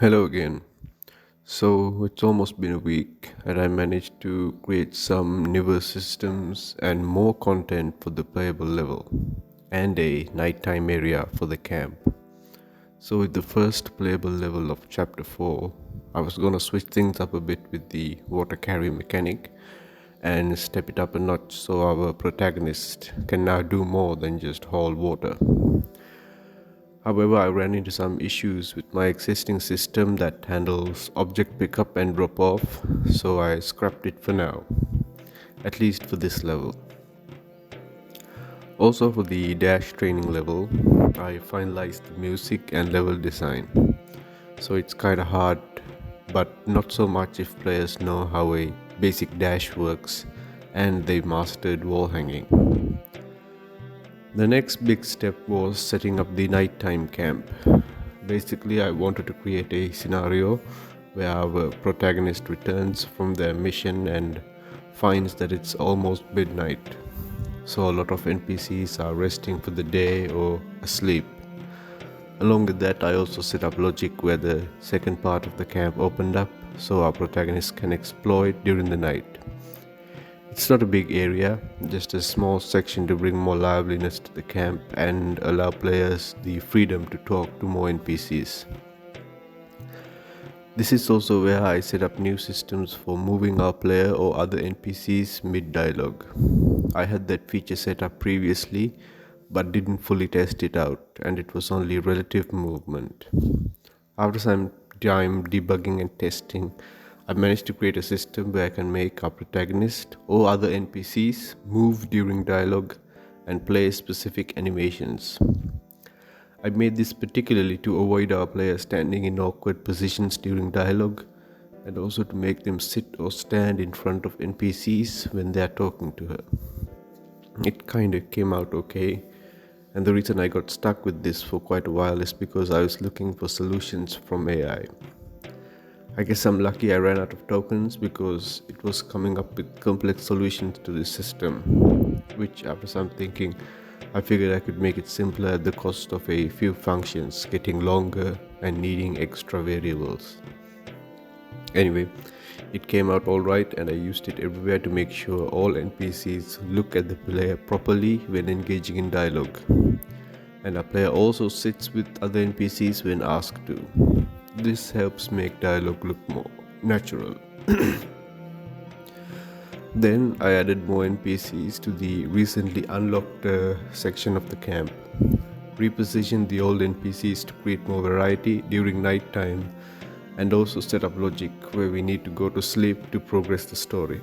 Hello again. So it's almost been a week, and I managed to create some newer systems and more content for the playable level, and a nighttime area for the camp. So, with the first playable level of Chapter 4, I was gonna switch things up a bit with the water carry mechanic and step it up a notch so our protagonist can now do more than just haul water. However, I ran into some issues with my existing system that handles object pickup and drop off, so I scrapped it for now, at least for this level. Also, for the dash training level, I finalized the music and level design, so it's kinda hard, but not so much if players know how a basic dash works and they mastered wall hanging. The next big step was setting up the nighttime camp. Basically, I wanted to create a scenario where our protagonist returns from their mission and finds that it's almost midnight. So, a lot of NPCs are resting for the day or asleep. Along with that, I also set up logic where the second part of the camp opened up so our protagonist can explore it during the night. It's not a big area, just a small section to bring more liveliness to the camp and allow players the freedom to talk to more NPCs. This is also where I set up new systems for moving our player or other NPCs mid dialogue. I had that feature set up previously but didn't fully test it out, and it was only relative movement. After some time debugging and testing, I managed to create a system where I can make our protagonist or other NPCs move during dialogue and play specific animations. I made this particularly to avoid our players standing in awkward positions during dialogue and also to make them sit or stand in front of NPCs when they are talking to her. It kinda came out okay, and the reason I got stuck with this for quite a while is because I was looking for solutions from AI. I guess I'm lucky I ran out of tokens because it was coming up with complex solutions to this system, which after some thinking, I figured I could make it simpler at the cost of a few functions getting longer and needing extra variables. Anyway, it came out alright and I used it everywhere to make sure all NPCs look at the player properly when engaging in dialogue. And a player also sits with other NPCs when asked to. This helps make dialogue look more natural. Then I added more NPCs to the recently unlocked section of the camp. Repositioned the old NPCs to create more variety during night time and also set up logic where we need to go to sleep to progress the story.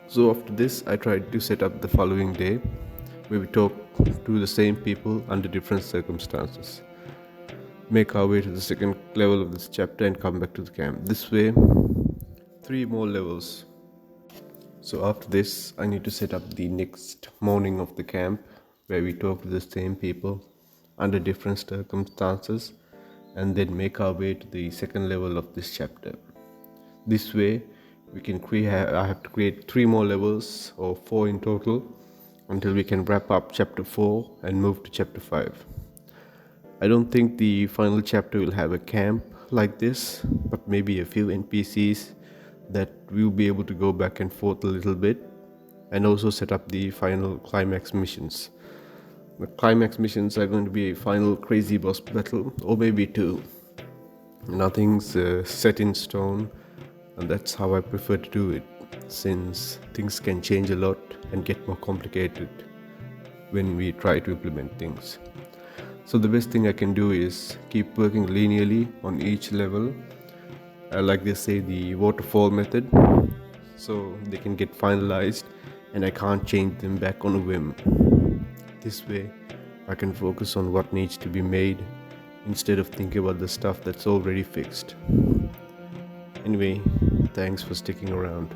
So after this, I tried to set up the following day where we talk to the same people under different circumstances. Make our way to the second level of this chapter and come back to the camp. This way, 3 more levels. So after this, I need to set up the next morning of the camp where we talk to the same people under different circumstances and then make our way to the second level of this chapter. This way, we can I have to create 3 more levels or 4 in total until we can wrap up chapter 4 and move to chapter 5. I don't think the final chapter will have a camp like this, but maybe a few NPCs that we'll be able to go back and forth a little bit and also set up the final climax missions. The climax missions are going to be a final crazy boss battle, or maybe 2. Nothing's set in stone, and that's how I prefer to do it, since things can change a lot and get more complicated when we try to implement things. So the best thing I can do is keep working linearly on each level, like they say, the waterfall method, so they can get finalized and I can't change them back on a whim. This way, I can focus on what needs to be made instead of thinking about the stuff that's already fixed. Anyway, thanks for sticking around.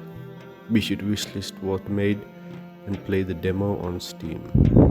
Be sure to wishlist what Maid and play the demo on Steam.